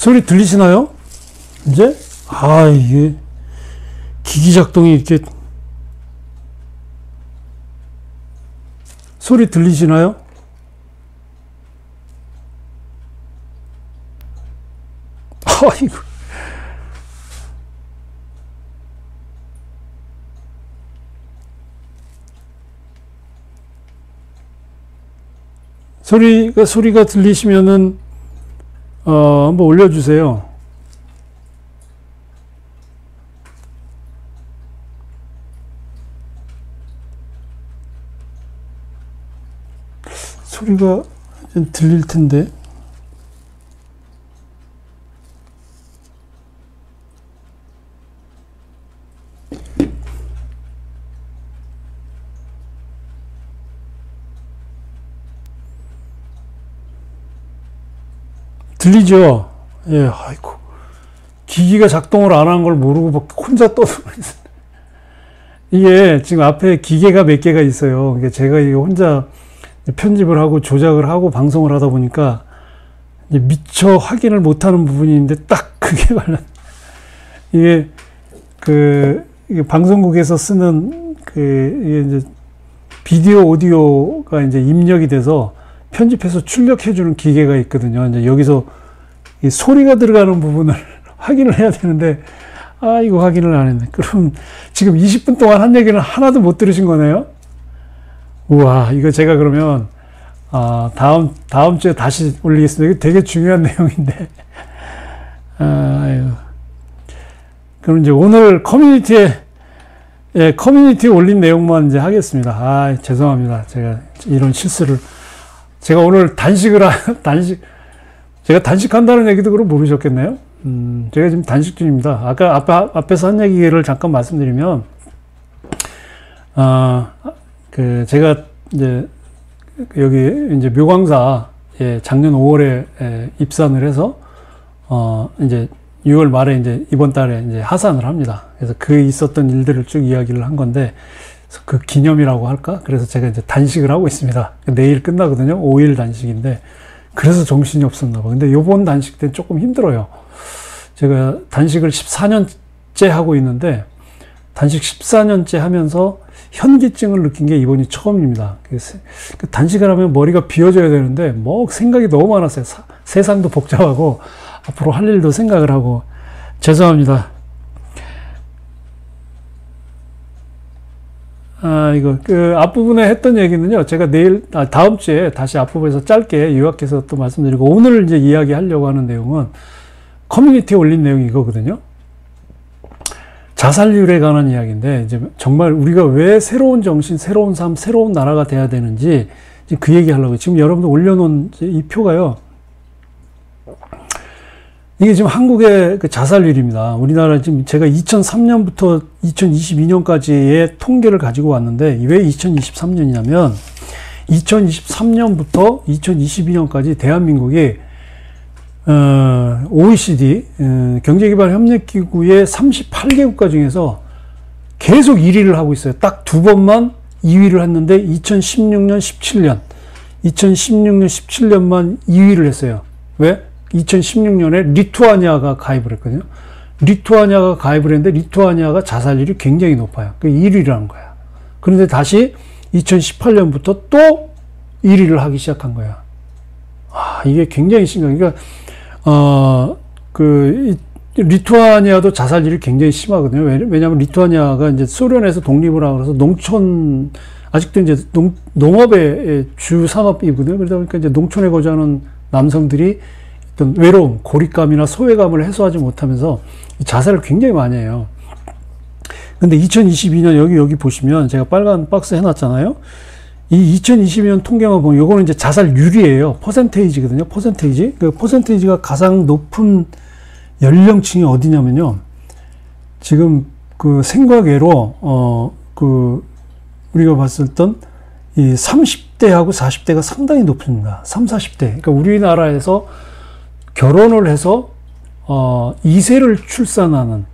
소리 들리시나요? 이제? 아, 이게, 기기 작동이 이렇게, 소리 들리시나요? 아이고. 소리가 들리시면은, 한번 올려주세요. 소리가 좀 들릴 텐데. 들리죠? 예, 아이고. 기기가 작동을 안 한 걸 모르고 막 혼자 떠들고 있어요. 이게 지금 앞에 기계가 몇 개가 있어요. 그러니까 제가 이게 혼자 편집을 하고 조작을 하고 방송을 하다 보니까 이제 미처 확인을 못하는 부분이 있는데 딱 그게 이게 이게 방송국에서 쓰는 이게 이제 비디오 오디오가 이제 입력이 돼서 편집해서 출력해주는 기계가 있거든요. 이제 여기서 이 소리가 들어가는 부분을 확인을 해야 되는데, 이거 확인을 안 했네. 그럼 지금 20분 동안 한 얘기는 하나도 못 들으신 거네요? 우와, 이거 제가 그러면, 다음 주에 다시 올리겠습니다. 이거 되게 중요한 내용인데. 그럼 이제 오늘 커뮤니티에 올린 내용만 이제 하겠습니다. 죄송합니다. 제가 이런 실수를. 제가 오늘 제가 단식한다는 얘기도 그럼 모르셨겠네요? 제가 지금 단식 중입니다. 아까 앞에서 한 얘기를 잠깐 말씀드리면, 제가 이제, 여기 이제 묘광사에 작년 5월에 입산을 해서, 이제 6월 말에 이제 이번 달에 이제 하산을 합니다. 그래서 있었던 일들을 쭉 이야기를 한 건데, 그 기념이라고 할까? 그래서 제가 이제 단식을 하고 있습니다. 내일 끝나거든요. 5일 단식인데, 그래서 정신이 없었나 봐. 근데 요번 단식 때는 조금 힘들어요. 제가 단식을 14년째 하고 있는데, 단식 14년째 하면서 현기증을 느낀 게 이번이 처음입니다. 단식을 하면 머리가 비워져야 되는데, 생각이 너무 많았어요. 세상도 복잡하고, 앞으로 할 일도 생각을 하고, 죄송합니다. 이거, 앞부분에 했던 얘기는요, 제가 다음 주에 다시 앞부분에서 짧게 요약해서 또 말씀드리고, 오늘 이제 이야기하려고 하는 내용은 커뮤니티에 올린 내용이 이거거든요. 자살률에 관한 이야기인데, 이제 정말 우리가 왜 새로운 정신, 새로운 삶, 새로운 나라가 돼야 되는지, 그 얘기 하려고. 지금 여러분들 올려놓은 이 표가요. 이게 지금 한국의 그 자살률입니다. 우리나라 지금 제가 2003년부터 2022년까지의 통계를 가지고 왔는데, 왜 2023년이냐면, 2023년부터 2022년까지 대한민국이, OECD, 경제개발협력기구의 38개국가 중에서 계속 1위를 하고 있어요. 딱 2번만 2위를 했는데, 2016년, 17년만 2위를 했어요. 왜? 2016년에 리투아니아가 가입을 했거든요. 리투아니아가 가입을 했는데 리투아니아가 자살률이 굉장히 높아요. 그 1위라는 거야. 그런데 다시 2018년부터 또 1위를 하기 시작한 거야. 이게 굉장히 심각해. 그러니까, 리투아니아도 자살률이 굉장히 심하거든요. 왜냐하면 리투아니아가 이제 소련에서 독립을 하고 그래서 아직도 이제 농업의 주 산업이거든요. 그러다 보니까 이제 농촌에 거주하는 남성들이 어떤 외로움, 고립감이나 소외감을 해소하지 못하면서 자살을 굉장히 많이 해요. 근데 2022년 여기 보시면 제가 빨간 박스 해놨잖아요. 이 2022년 통계만 보면 요거는 이제 자살률이에요. 퍼센테이지거든요. 퍼센테이지. 그 퍼센테이지가 가장 높은 연령층이 어디냐면요. 지금 그 생과계로 우리가 봤을 땐 이 30대하고 40대가 상당히 높습니다. 30, 40대. 그러니까 우리나라에서 결혼을 해서 2세를 출생하는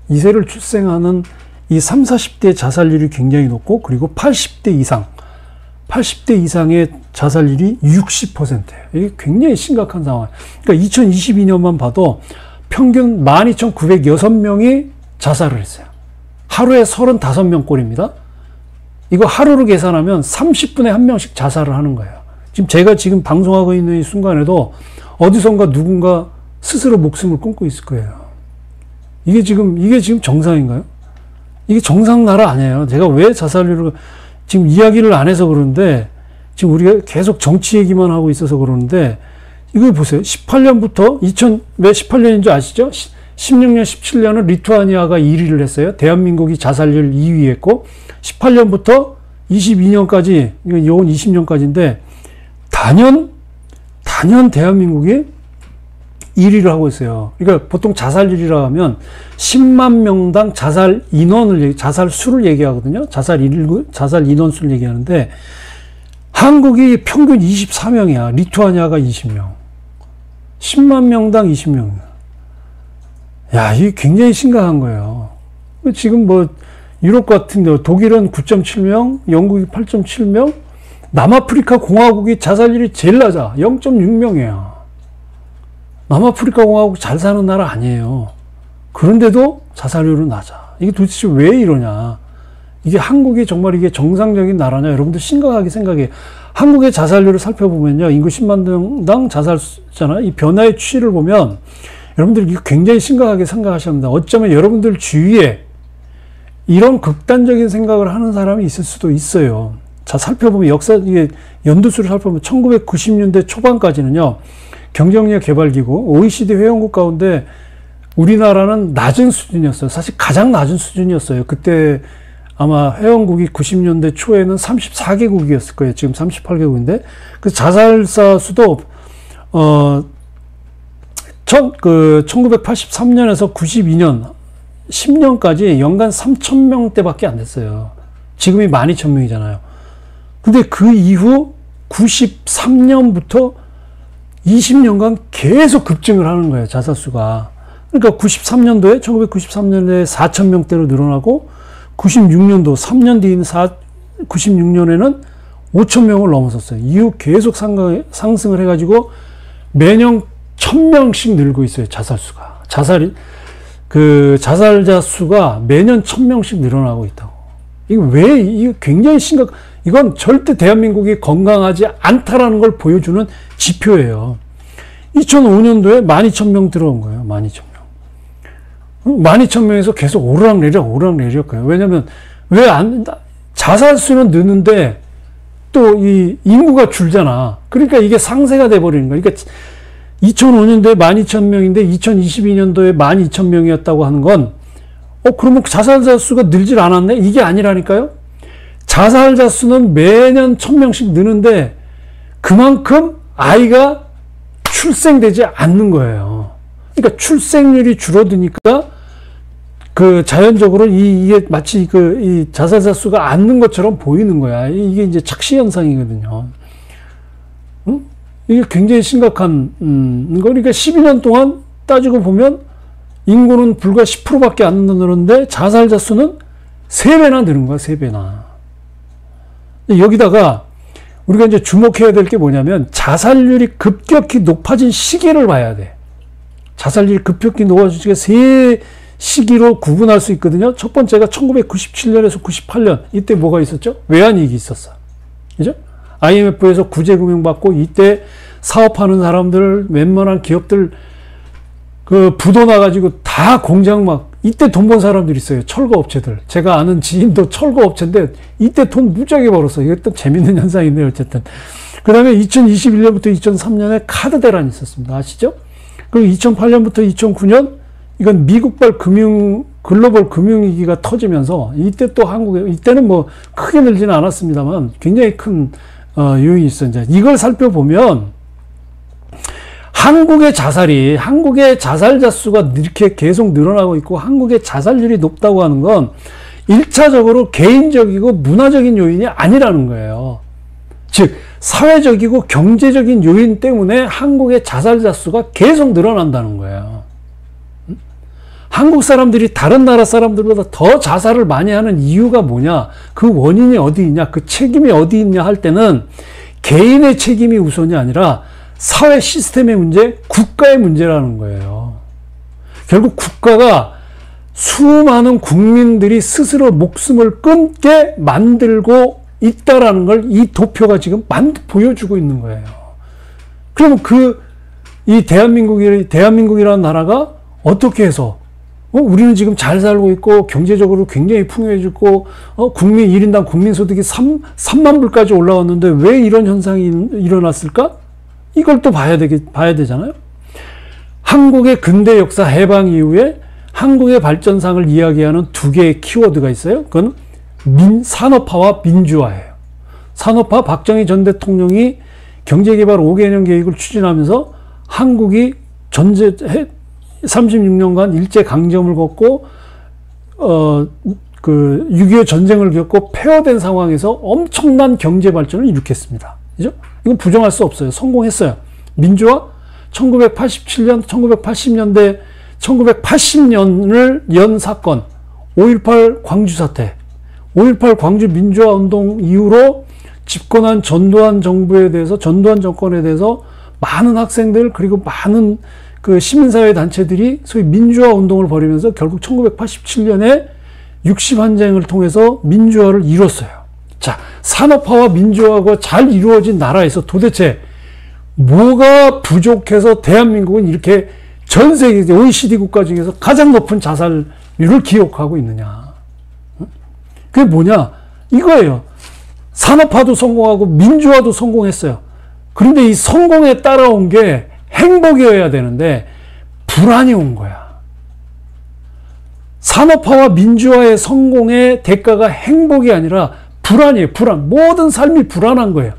이 30, 40대 자살률이 굉장히 높고, 그리고 80대 이상의 자살률이 60%예요. 이게 굉장히 심각한 상황. 그러니까 2022년만 봐도 평균 12,906명이 자살을 했어요. 하루에 35명 꼴입니다. 이거 하루로 계산하면 30분에 한 명씩 자살을 하는 거예요. 제가 지금 방송하고 있는 이 순간에도 어디선가 누군가 스스로 목숨을 끊고 있을 거예요. 이게 지금 정상인가요? 이게 정상 나라 아니에요. 제가 왜 자살률을 지금 이야기를 안 해서 그러는데, 지금 우리가 계속 정치 얘기만 하고 있어서 그러는데, 이거 보세요. 18년부터 왜 18년인 줄 아시죠? 16년, 17년은 리투아니아가 1위를 했어요. 대한민국이 자살률 2위 했고, 18년부터 22년까지, 이건 20년까지인데, 단연 대한민국이 1위를 하고 있어요. 그러니까 보통 자살률이라 하면 10만 명당 자살 수를 얘기하거든요. 자살 인원 수를 얘기하는데, 한국이 평균 24명이야. 리투아니아가 20명. 10만 명당 20명. 야, 이게 굉장히 심각한 거예요. 지금 유럽 같은데, 독일은 9.7명, 영국이 8.7명, 남아프리카 공화국이 자살률이 제일 낮아. 0.6명이야. 남아프리카 공화국 잘 사는 나라 아니에요. 그런데도 자살률은 낮아. 이게 도대체 왜 이러냐. 이게 한국이 정말 이게 정상적인 나라냐. 여러분들 심각하게 생각해. 한국의 자살률을 살펴보면요. 인구 10만 명당 자살수잖아요. 이 변화의 추이를 보면 여러분들 이거 굉장히 심각하게 생각하셔야 합니다. 어쩌면 여러분들 주위에 이런 극단적인 생각을 하는 사람이 있을 수도 있어요. 자, 살펴보면 이게 연두수를 살펴보면 1990년대 초반까지는요. 경제협력 개발기구, OECD 회원국 가운데 우리나라는 낮은 수준이었어요. 사실 가장 낮은 수준이었어요. 그때 아마 회원국이 90년대 초에는 34개국이었을 거예요. 지금 38개국인데. 그 자살사 수도, 1983년에서 92년, 10년까지 연간 3,000명대밖에 안 됐어요. 지금이 12,000명이잖아요. 근데 그 이후 93년부터 20년간 계속 급증을 하는 거예요. 자살수가. 그러니까 1993년도에 4,000명대로 늘어나고 96년도 3년 뒤인 96년에는 5,000명을 넘어섰어요. 이후 계속 상승을 해가지고 매년 1,000명씩 늘고 있어요. 자살수가. 자살자 수가 매년 1,000명씩 늘어나고 있다고. 이거 굉장히 이건 절대 대한민국이 건강하지 않다라는 걸 보여주는 지표예요. 2005년도에 12,000명 들어온 거예요. 12,000명. 12,000명에서 계속 오르락내리락 거예요. 왜냐면, 자살수는 느는데 또 이 인구가 줄잖아. 그러니까 이게 상쇄가 돼버리는 거예요. 그러니까 2005년도에 12,000명인데 2022년도에 12,000명이었다고 하는 건, 그러면 자살자 수가 늘질 않았네? 이게 아니라니까요? 자살자 수는 매년 1,000명씩 느는데 그만큼 아이가 출생되지 않는 거예요. 그러니까 출생률이 줄어드니까 자연적으로 이게 마치 이 자살자 수가 않는 것처럼 보이는 거야. 이게 이제 착시 현상이거든요. 응? 이게 굉장히 심각한, 그러니까 12년 동안 따지고 보면 인구는 불과 10%밖에 안 늘었는데 자살자 수는 3배나 늘은 거야, 3배나. 여기다가 우리가 이제 주목해야 될 게 뭐냐면 자살률이 급격히 높아진 시기를 봐야 돼. 자살률이 급격히 높아진 시기가 세 시기로 구분할 수 있거든요. 첫 번째가 1997년에서 98년. 이때 뭐가 있었죠? 외환위기 있었어. 그죠? IMF에서 구제금융 받고 이때 사업하는 사람들, 웬만한 기업들 부도 나가지고 다 공장 이때 돈 번 사람들 있어요. 철거업체들. 제가 아는 지인도 철거업체인데 이때 돈 무지하게 벌었어. 이게 또 재밌는 현상인데요. 어쨌든. 그 다음에 2021년부터 2003년에 카드 대란이 있었습니다. 아시죠? 그리고 2008년부터 2009년 이건 미국발 글로벌 금융위기가 터지면서 이때 또 이때는 크게 늘지는 않았습니다만 굉장히 큰 요인이 있어요. 이제 이걸 살펴보면 한국의 자살자 수가 이렇게 계속 늘어나고 있고 한국의 자살률이 높다고 하는 건 1차적으로 개인적이고 문화적인 요인이 아니라는 거예요. 즉 사회적이고 경제적인 요인 때문에 한국의 자살자 수가 계속 늘어난다는 거예요. 한국 사람들이 다른 나라 사람들보다 더 자살을 많이 하는 이유가 뭐냐? 그 원인이 어디 있냐? 그 책임이 어디 있냐 할 때는 개인의 책임이 우선이 아니라 사회 시스템의 문제, 국가의 문제라는 거예요. 결국 국가가 수많은 국민들이 스스로 목숨을 끊게 만들고 있다라는 걸 이 도표가 지금 보여주고 있는 거예요. 그러면 이 대한민국이라는 나라가 어떻게 해서, 우리는 지금 잘 살고 있고, 경제적으로 굉장히 풍요해지고, 국민 1인당 국민소득이 3만 불까지 올라왔는데 왜 이런 현상이 일어났을까? 이걸 또 봐야 되잖아요. 한국의 근대 역사 해방 이후에 한국의 발전상을 이야기하는 두 개의 키워드가 있어요. 그건 산업화와 민주화예요. 산업화, 박정희 전 대통령이 경제개발 5개년 계획을 추진하면서 한국이 36년간 일제강점을 겪고 6.25 전쟁을 겪고 폐허된 상황에서 엄청난 경제 발전을 일으켰습니다. 그죠? 이건 부정할 수 없어요. 성공했어요. 민주화 1987년, 1980년을 연 사건 5.18 광주 사태, 5.18 광주 민주화 운동 이후로 집권한 전두환 정권에 대해서 많은 학생들 그리고 많은 시민사회 단체들이 소위 민주화 운동을 벌이면서 결국 1987년에 60한쟁을 통해서 민주화를 이뤘어요. 자, 산업화와 민주화가 잘 이루어진 나라에서 도대체 뭐가 부족해서 대한민국은 이렇게 전 세계 OECD 국가 중에서 가장 높은 자살률을 기록하고 있느냐. 그게 뭐냐? 이거예요. 산업화도 성공하고 민주화도 성공했어요. 그런데 이 성공에 따라온 게 행복이어야 되는데 불안이 온 거야. 산업화와 민주화의 성공의 대가가 행복이 아니라 불안이에요. 불안. 모든 삶이 불안한 거예요.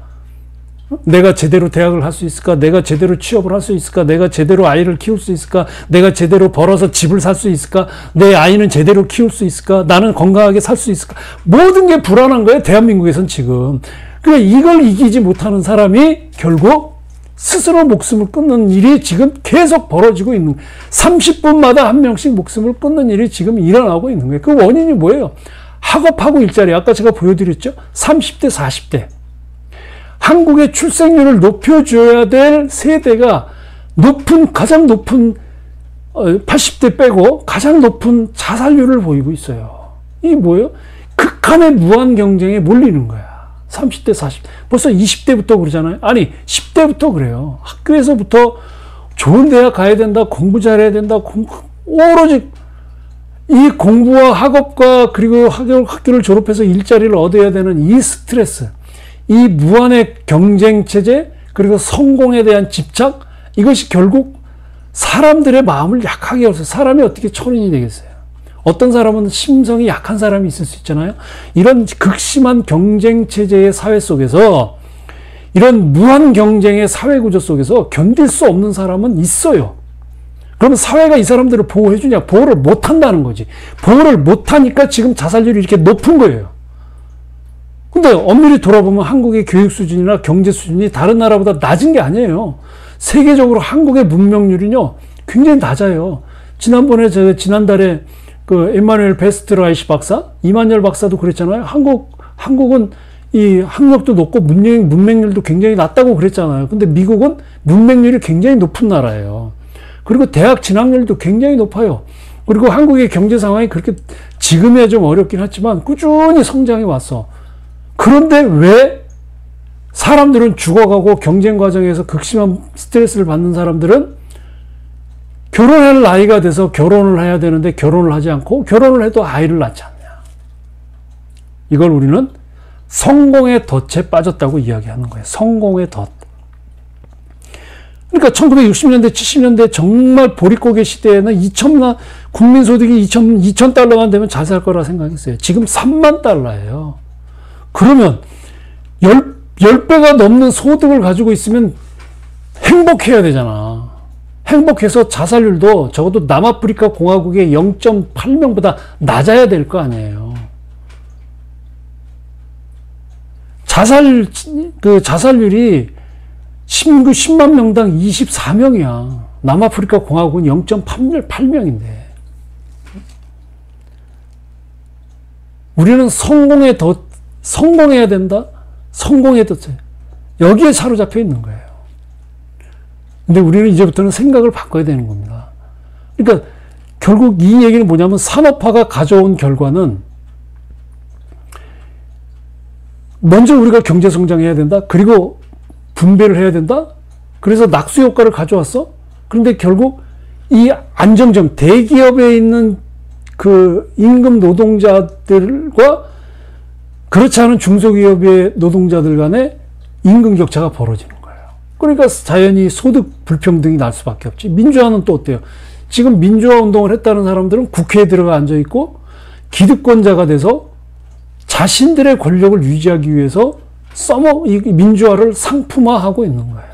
내가 제대로 대학을 갈 수 있을까? 내가 제대로 취업을 할 수 있을까? 내가 제대로 아이를 키울 수 있을까? 내가 제대로 벌어서 집을 살 수 있을까? 내 아이는 제대로 키울 수 있을까? 나는 건강하게 살 수 있을까? 모든 게 불안한 거예요. 대한민국에선 지금. 그러니까 이걸 이기지 못하는 사람이 결국 스스로 목숨을 끊는 일이 지금 계속 벌어지고 있는 거예요. 30분마다 한 명씩 목숨을 끊는 일이 지금 일어나고 있는 거예요. 그 원인이 뭐예요? 학업하고 일자리. 아까 제가 보여드렸죠? 30대, 40대. 한국의 출생률을 높여줘야 될 세대가 가장 높은 80대 빼고 가장 높은 자살률을 보이고 있어요. 이게 뭐예요? 극한의 무한 경쟁에 몰리는 거야. 30대, 40대. 벌써 20대부터 그러잖아요. 아니, 10대부터 그래요. 학교에서부터 좋은 대학 가야 된다, 공부 잘해야 된다, 오로지 이 공부와 학업과 그리고 학교를 졸업해서 일자리를 얻어야 되는 이 스트레스, 이 무한의 경쟁 체제, 그리고 성공에 대한 집착, 이것이 결국 사람들의 마음을 약하게 해서 사람이 어떻게 철인이 되겠어요? 어떤 사람은 심성이 약한 사람이 있을 수 있잖아요. 이런 극심한 경쟁 체제의 사회 속에서, 이런 무한 경쟁의 사회 구조 속에서 견딜 수 없는 사람은 있어요. 그러면 사회가 이 사람들을 보호해 주냐? 보호를 못 한다는 거지. 보호를 못 하니까 지금 자살률이 이렇게 높은 거예요. 근데 엄밀히 돌아보면 한국의 교육 수준이나 경제 수준이 다른 나라보다 낮은 게 아니에요. 세계적으로 한국의 문명률은요, 굉장히 낮아요. 지난달에 엠마누엘 베스트라이시 박사, 이만열 박사도 그랬잖아요. 한국은 이 학력도 높고 문맹률도 굉장히 낮다고 그랬잖아요. 근데 미국은 문맹률이 굉장히 높은 나라예요. 그리고 대학 진학률도 굉장히 높아요. 그리고 한국의 경제 상황이 그렇게 지금이야 좀 어렵긴 하지만 꾸준히 성장해 왔어. 그런데 왜 사람들은 죽어가고 경쟁 과정에서 극심한 스트레스를 받는 사람들은 결혼할 나이가 돼서 결혼을 해야 되는데 결혼을 하지 않고 결혼을 해도 아이를 낳지 않냐. 이걸 우리는 성공의 덫에 빠졌다고 이야기하는 거예요. 성공의 덫. 그러니까 1960년대, 70년대 정말 보릿고개 시대에는 국민소득이 2,000달러만 되면 잘 살 거라 생각했어요. 지금 3만 달러예요. 그러면 10배가 넘는 소득을 가지고 있으면 행복해야 되잖아. 행복해서 자살률도 적어도 남아프리카 공화국의 0.8명보다 낮아야 될 거 아니에요. 자살률이 10만 명당 24명이야. 남아프리카 공화국은 0.8명인데. 우리는 성공해야 된다? 성공의 덫에. 여기에 사로잡혀 있는 거예요. 근데 우리는 이제부터는 생각을 바꿔야 되는 겁니다. 그러니까 결국 이 얘기는 뭐냐면 산업화가 가져온 결과는 먼저 우리가 경제 성장해야 된다. 그리고 분배를 해야 된다. 그래서 낙수 효과를 가져왔어. 그런데 결국 이 안정적 대기업에 있는 그 임금 노동자들과 그렇지 않은 중소기업의 노동자들 간에 임금 격차가 벌어지는 거예요. 그러니까 자연히 소득 불평등이 날 수밖에 없지. 민주화는 또 어때요? 지금 민주화 운동을 했다는 사람들은 국회에 들어가 앉아 있고 기득권자가 돼서 자신들의 권력을 유지하기 위해서 이 민주화를 상품화하고 있는 거예요.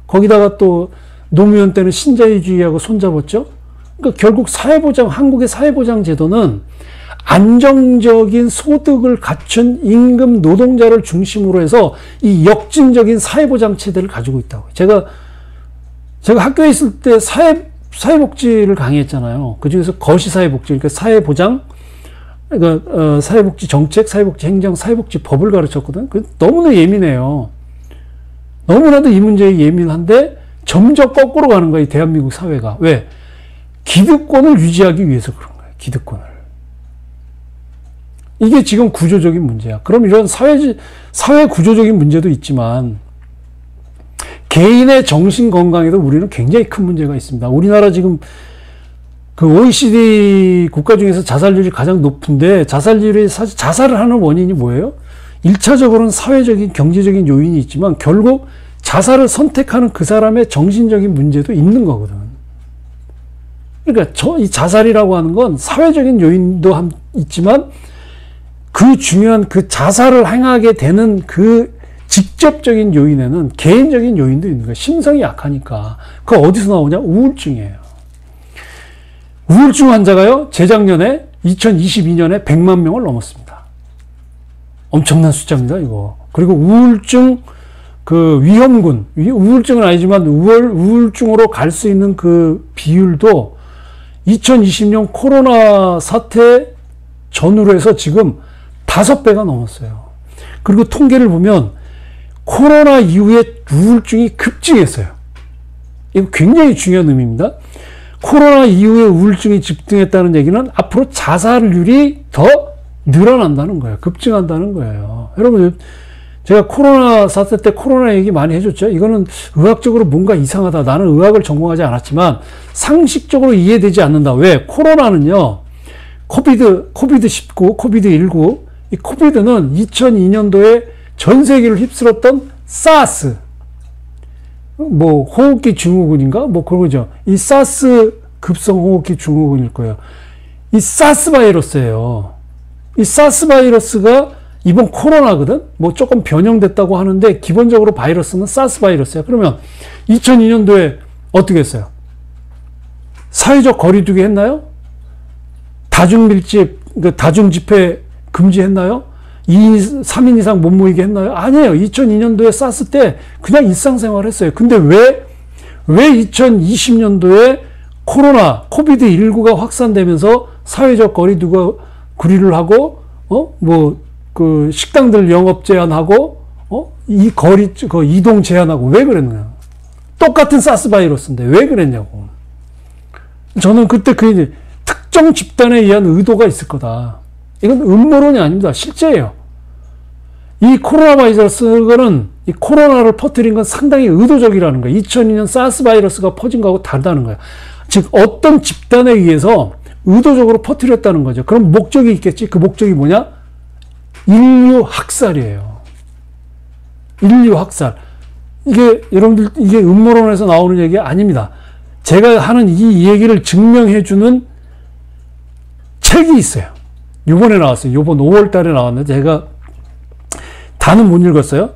거기다가 또 노무현 때는 신자유주의하고 손잡았죠. 그러니까 결국 사회보장, 한국의 사회보장 제도는 안정적인 소득을 갖춘 임금 노동자를 중심으로 해서 이 역진적인 사회보장 체제를 가지고 있다고. 제가 학교에 있을 때 사회복지를 강의했잖아요. 그 중에서 거시사회복지, 그러니까 사회보장, 그러니까 사회복지 정책, 사회복지 행정, 사회복지 법을 가르쳤거든. 너무나 예민해요. 너무나도 이 문제에 예민한데 점점 거꾸로 가는 거야, 이 대한민국 사회가. 왜? 기득권을 유지하기 위해서 그런 거예요. 기득권을. 이게 지금 구조적인 문제야. 그럼 이런 사회 구조적인 문제도 있지만 개인의 정신 건강에도 우리는 굉장히 큰 문제가 있습니다. 우리나라 지금 그 OECD 국가 중에서 자살률이 가장 높은데 자살률이 사실 자살을 하는 원인이 뭐예요? 1차적으로는 사회적인 경제적인 요인이 있지만 결국 자살을 선택하는 그 사람의 정신적인 문제도 있는 거거든. 그러니까 이 자살이라고 하는 건 사회적인 요인도 있지만 그 중요한 그 자살을 행하게 되는 그 직접적인 요인에는 개인적인 요인도 있는 거야. 심성이 약하니까. 그거 어디서 나오냐? 우울증이에요. 우울증 환자가요, 재작년에 2022년에 100만 명을 넘었습니다. 엄청난 숫자입니다, 이거. 그리고 우울증 그 위험군, 우울증은 아니지만 우울증으로 갈 수 있는 그 비율도 2020년 코로나 사태 전후로 해서 지금 5배가 넘었어요. 그리고 통계를 보면 코로나 이후에 우울증이 급증했어요. 이거 굉장히 중요한 의미입니다. 코로나 이후에 우울증이 집중했다는 얘기는 앞으로 자살률이 더 늘어난다는 거예요. 급증한다는 거예요. 여러분, 제가 코로나 사태 때 코로나 얘기 많이 해줬죠. 이거는 의학적으로 뭔가 이상하다. 나는 의학을 전공하지 않았지만 상식적으로 이해되지 않는다. 왜? 코로나는요, 코비드19, 코비드19, 이 코비드는 2002년도에 전 세계를 휩쓸었던 사스, 뭐 호흡기 증후군인가? 뭐 그런 거죠. 이 사스 급성 호흡기 증후군일 거예요. 이 사스 바이러스예요. 이 사스 바이러스가 이번 코로나거든? 뭐 조금 변형됐다고 하는데 기본적으로 바이러스는 사스 바이러스야. 그러면 2002년도에 어떻게 했어요? 사회적 거리두기 했나요? 다중밀집, 다중집회 금지했나요? 3인 이상 못 모이게 했나요? 아니에요. 2002년도에 사스 때 그냥 일상생활 했어요. 근데 왜 2020년도에 코로나, 코비드19가 확산되면서 사회적 거리를 하고, 그 식당들 영업 제한하고, 그 이동 제한하고 왜 그랬느냐? 똑같은 사스 바이러스인데 왜 그랬냐고. 저는 그때 특정 집단에 의한 의도가 있을 거다. 이건 음모론이 아닙니다. 실제예요. 이 코로나 바이러스는 이 코로나를 퍼뜨린 건 상당히 의도적이라는 거예요. 2002년 사스 바이러스가 퍼진 거하고 다르다는 거예요. 즉 어떤 집단에 의해서 의도적으로 퍼뜨렸다는 거죠. 그럼 목적이 있겠지. 그 목적이 뭐냐? 인류 학살이에요. 인류 학살. 이게 여러분들 이게 음모론에서 나오는 얘기 아닙니다. 제가 하는 이 얘기를 증명해주는 책이 있어요. 요번에 나왔어요. 요번 5월 달에 나왔는데 제가 다는 못 읽었어요.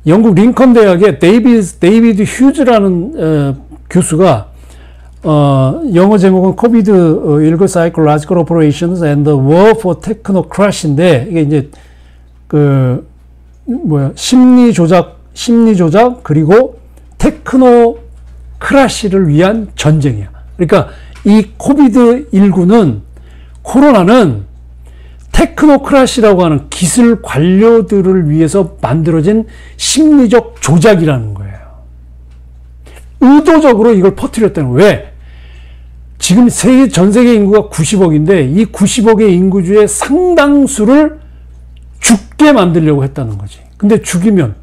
영국 링컨 대학의 데이비드 휴즈라는 교수가 영어 제목은 COVID-19 Psychological Operations and the War for Technocracy인데 이게 이제 심리 조작 그리고 테크노크라시를 위한 전쟁이야. 그러니까 이 코로나는 테크노크라시라고 하는 기술 관료들을 위해서 만들어진 심리적 조작이라는 거예요. 의도적으로 이걸 퍼뜨렸다는 거예요. 왜? 지금 전 세계 인구가 90억인데 이 90억의 인구주의 상당수를 죽게 만들려고 했다는 거지. 근데 죽이면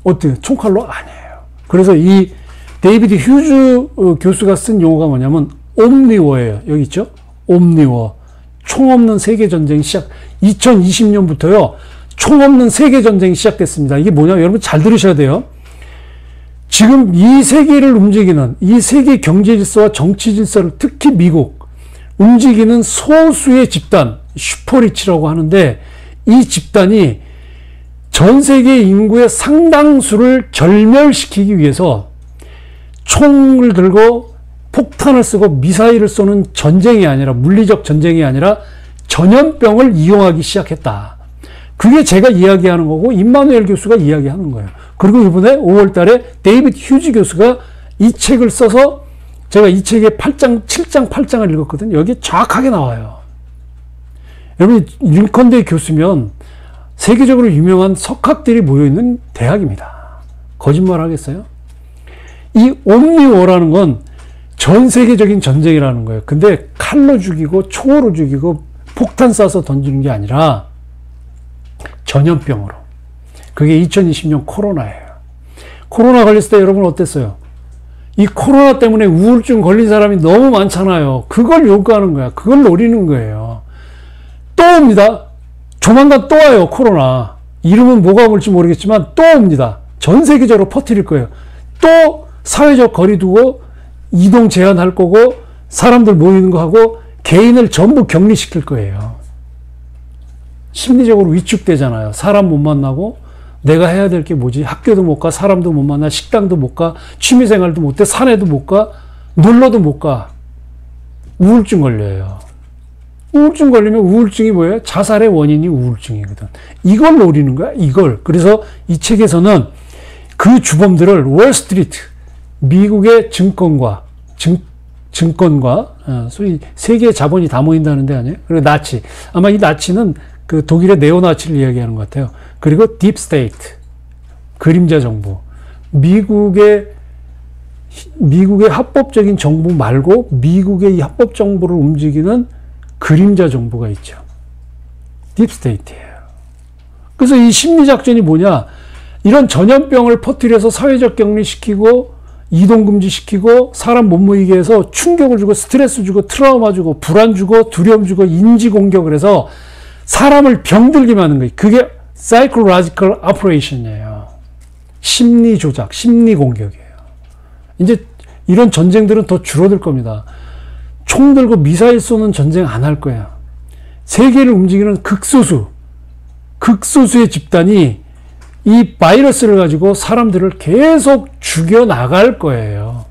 어때요? 총칼로 아니에요. 그래서 이 데이비드 휴즈 교수가 쓴 용어가 뭐냐면 옴니워예요. 여기 있죠? 옴니워. 총 없는 세계전쟁이 2020년부터요. 총 없는 세계전쟁이 시작됐습니다. 이게 뭐냐? 여러분 잘 들으셔야 돼요. 지금 이 세계를 움직이는 이 세계 경제 질서와 정치 질서를 특히 미국 움직이는 소수의 집단, 슈퍼리치라고 하는데 이 집단이 전 세계 인구의 상당수를 절멸시키기 위해서 총을 들고 폭탄을 쓰고 미사일을 쏘는 전쟁이 아니라 물리적 전쟁이 아니라 전염병을 이용하기 시작했다. 그게 제가 이야기하는 거고 임마누엘 교수가 이야기하는 거예요. 그리고 이번에 5월 달에 데이비드 휴즈 교수가 이 책을 써서 제가 이 책의 7장 8장을 읽었거든요. 여기 정확하게 나와요. 여러분 링컨대 교수면 세계적으로 유명한 석학들이 모여있는 대학입니다. 거짓말 하겠어요? 이 옴니워라는 건 전 세계적인 전쟁이라는 거예요. 근데 칼로 죽이고 총으로 죽이고 폭탄 쏴서 던지는 게 아니라 전염병으로. 그게 2020년 코로나예요. 코로나 걸렸을 때 여러분 어땠어요? 이 코로나 때문에 우울증 걸린 사람이 너무 많잖아요. 그걸 요구하는 거야. 그걸 노리는 거예요. 또 옵니다. 조만간 또 와요. 코로나. 이름은 뭐가 올지 모르겠지만 또 옵니다. 전 세계적으로 퍼뜨릴 거예요. 또 사회적 거리 두고 이동 제한할 거고 사람들 모이는 거 하고 개인을 전부 격리시킬 거예요. 심리적으로 위축되잖아요. 사람 못 만나고 내가 해야 될 게 뭐지? 학교도 못 가, 사람도 못 만나, 식당도 못 가, 취미생활도 못 해, 산에도 못 가, 놀러도 못 가. 우울증 걸려요. 우울증 걸리면 우울증이 뭐예요? 자살의 원인이 우울증이거든. 이걸 노리는 거야, 이걸. 그래서 이 책에서는 그 주범들을 월스트리트, 미국의 증권과 소위 세계의 자본이 다 모인다는 데 아니에요? 그리고 나치. 아마 이 나치는 그 독일의 네오나치를 이야기하는 것 같아요. 그리고 딥스테이트, 그림자 정부. 미국의 합법적인 정부 말고 미국의 이 합법 정부를 움직이는 그림자 정부가 있죠. 딥스테이트예요. 그래서 이 심리작전이 뭐냐? 이런 전염병을 퍼뜨려서 사회적 격리시키고 이동금지시키고 사람 못 모이게 해서 충격을 주고 스트레스 주고 트라우마 주고 불안 주고 두려움 주고 인지공격을 해서 사람을 병들게 만드는 거예요. 그게 psychological operation이에요. 심리조작, 심리공격이에요. 이제 이런 전쟁들은 더 줄어들 겁니다. 총 들고 미사일 쏘는 전쟁 안 할 거야. 세계를 움직이는 극소수의 집단이 이 바이러스를 가지고 사람들을 계속 죽여나갈 거예요.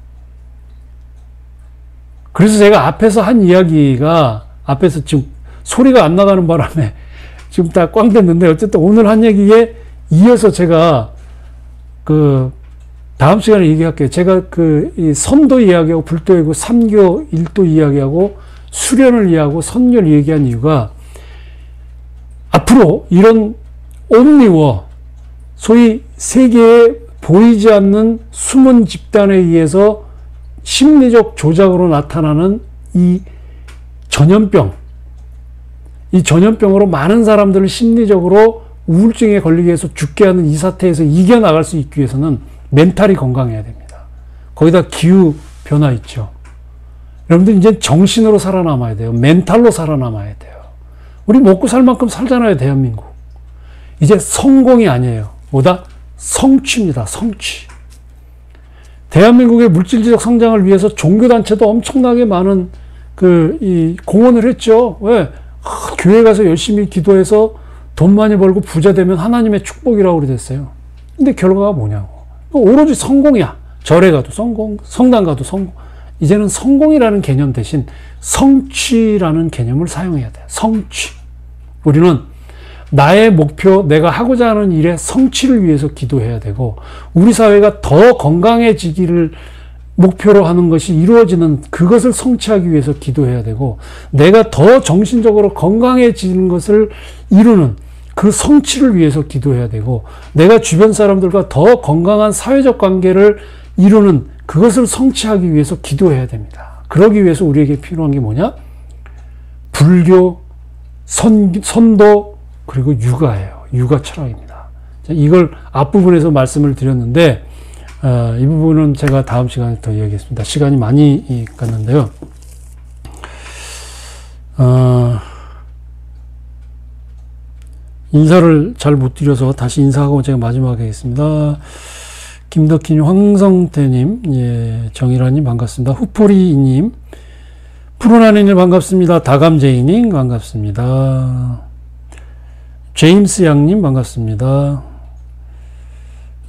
그래서 제가 앞에서 한 이야기가, 앞에서 지금 소리가 안 나가는 바람에 지금 다 꽝 됐는데, 어쨌든 오늘 한 얘기에 이어서 제가 다음 시간에 얘기할게요. 제가 이 선도 이야기하고 불도이고 삼교 일도 이야기하고 수련을 이야기하고 선교를 얘기한 이유가 앞으로 이런 옴니워, 소위 세계에 보이지 않는 숨은 집단에 의해서 심리적 조작으로 나타나는 이 전염병, 이 전염병으로 많은 사람들을 심리적으로 우울증에 걸리게 해서 죽게 하는 이 사태에서 이겨나갈 수 있기 위해서는 멘탈이 건강해야 됩니다. 거기다 기후 변화 있죠. 여러분들 이제 정신으로 살아남아야 돼요. 멘탈로 살아남아야 돼요. 우리 먹고 살 만큼 살잖아요, 대한민국. 이제 성공이 아니에요. 뭐다? 성취입니다. 성취. 대한민국의 물질적 성장을 위해서 종교단체도 엄청나게 많은 공헌을 했죠. 왜? 교회 가서 열심히 기도해서 돈 많이 벌고 부자 되면 하나님의 축복이라고 그랬어요. 근데 결과가 뭐냐고. 오로지 성공이야. 절에 가도 성공, 성당 가도 성공. 이제는 성공이라는 개념 대신 성취라는 개념을 사용해야 돼요. 성취. 우리는 나의 목표, 내가 하고자 하는 일의 성취를 위해서 기도해야 되고, 우리 사회가 더 건강해지기를 목표로 하는 것이 이루어지는 그것을 성취하기 위해서 기도해야 되고, 내가 더 정신적으로 건강해지는 것을 이루는 그 성취를 위해서 기도해야 되고, 내가 주변 사람들과 더 건강한 사회적 관계를 이루는 그것을 성취하기 위해서 기도해야 됩니다. 그러기 위해서 우리에게 필요한 게 뭐냐? 불교, 선도, 그리고 육아예요. 육아 철학입니다. 이걸 앞부분에서 말씀을 드렸는데, 이 부분은 제가 다음 시간에 더 이야기하겠습니다. 시간이 많이 갔는데요. 인사를 잘 못 드려서 다시 인사하고 제가 마지막에 하겠습니다. 김덕희님, 황성태님, 예, 정일아님 반갑습니다. 후포리님, 푸른하늘님 반갑습니다. 다감제이님 반갑습니다. 제임스 양님 반갑습니다.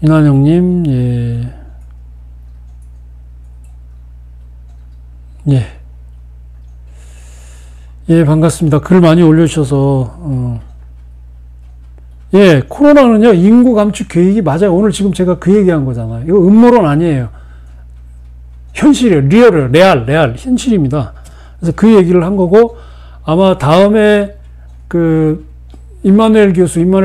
이난영님, 예. 예. 예, 반갑습니다. 글 많이 올려주셔서, 예, 코로나는요, 인구 감축 계획이 맞아요. 오늘 지금 제가 그 얘기한 거잖아요. 이거 음모론 아니에요. 현실이에요. 리얼이에요. 레알, 현실입니다. 그래서 그 얘기를 한 거고, 아마 다음에 임마누엘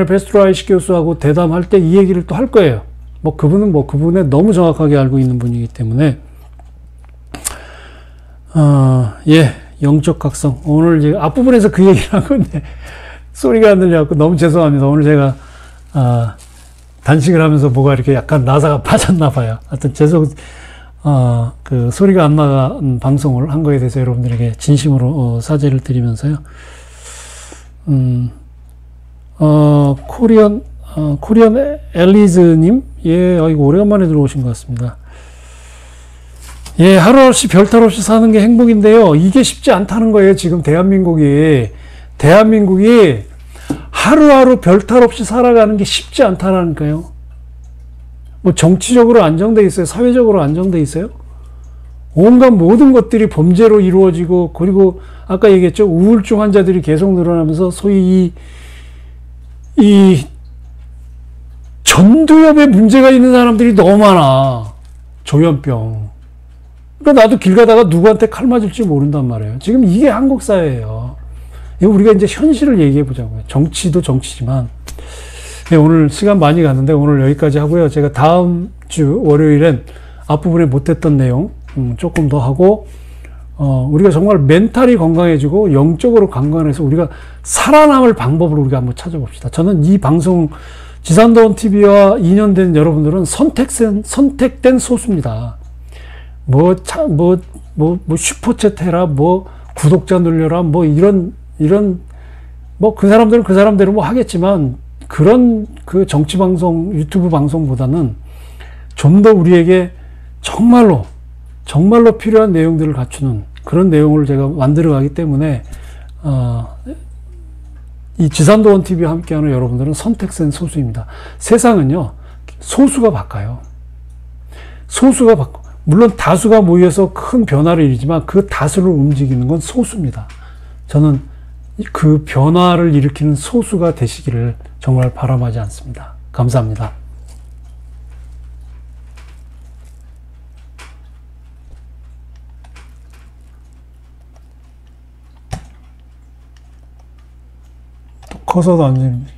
베스트라이시 교수하고 대담할 때 이 얘기를 또 할 거예요. 그분의 너무 정확하게 알고 있는 분이기 때문에, 예, 영적 각성. 오늘 이제 앞부분에서 그 얘기를 한 건데, 소리가 안 들려갖고 너무 죄송합니다. 오늘 제가, 단식을 하면서 뭐가 이렇게 약간 나사가 빠졌나 봐요. 하여튼 소리가 안 나간 방송을 한 거에 대해서 여러분들에게 진심으로, 사죄를 드리면서요. 코리안 엘리즈님, 예, 이거 오래간만에 들어오신 것 같습니다. 예, 하루없이 별탈 없이 사는 게 행복인데요. 이게 쉽지 않다는 거예요. 지금 대한민국이 하루하루 별탈 없이 살아가는 게 쉽지 않다는 거예요. 뭐 정치적으로 안정돼 있어요. 사회적으로 안정돼 있어요. 온갖 모든 것들이 범죄로 이루어지고, 그리고 아까 얘기했죠. 우울증 환자들이 계속 늘어나면서 소위 이 전두엽에 문제가 있는 사람들이 너무 많아. 조현병. 그러니까 나도 길 가다가 누구한테 칼 맞을지 모른단 말이에요. 지금 이게 한국 사회예요. 우리가 이제 현실을 얘기해 보자고요. 정치도 정치지만. 네, 오늘 시간 많이 갔는데 오늘 여기까지 하고요. 제가 다음 주 월요일엔 앞부분에 못했던 내용 조금 더 하고, 우리가 정말 멘탈이 건강해지고 영적으로 건강해서 우리가 살아남을 방법을 우리가 한번 찾아봅시다. 저는 이 방송, 지산다운 TV와 인연된 여러분들은 선택된 소수입니다. 슈퍼챗 해라, 구독자 늘려라, 그 사람들은 그 사람대로 하겠지만, 그 정치 방송, 유튜브 방송보다는 좀 더 우리에게 정말로 필요한 내용들을 갖추는 그런 내용을 제가 만들어 가기 때문에, 이 지산도원 TV와 함께하는 여러분들은 선택된 소수입니다. 세상은요, 소수가 바꿔요. 물론 다수가 모여서 큰 변화를 일으키지만 그 다수를 움직이는 건 소수입니다. 저는 그 변화를 일으키는 소수가 되시기를 정말 바람하지 않습니다. 감사합니다. 커서도 안 됩니다.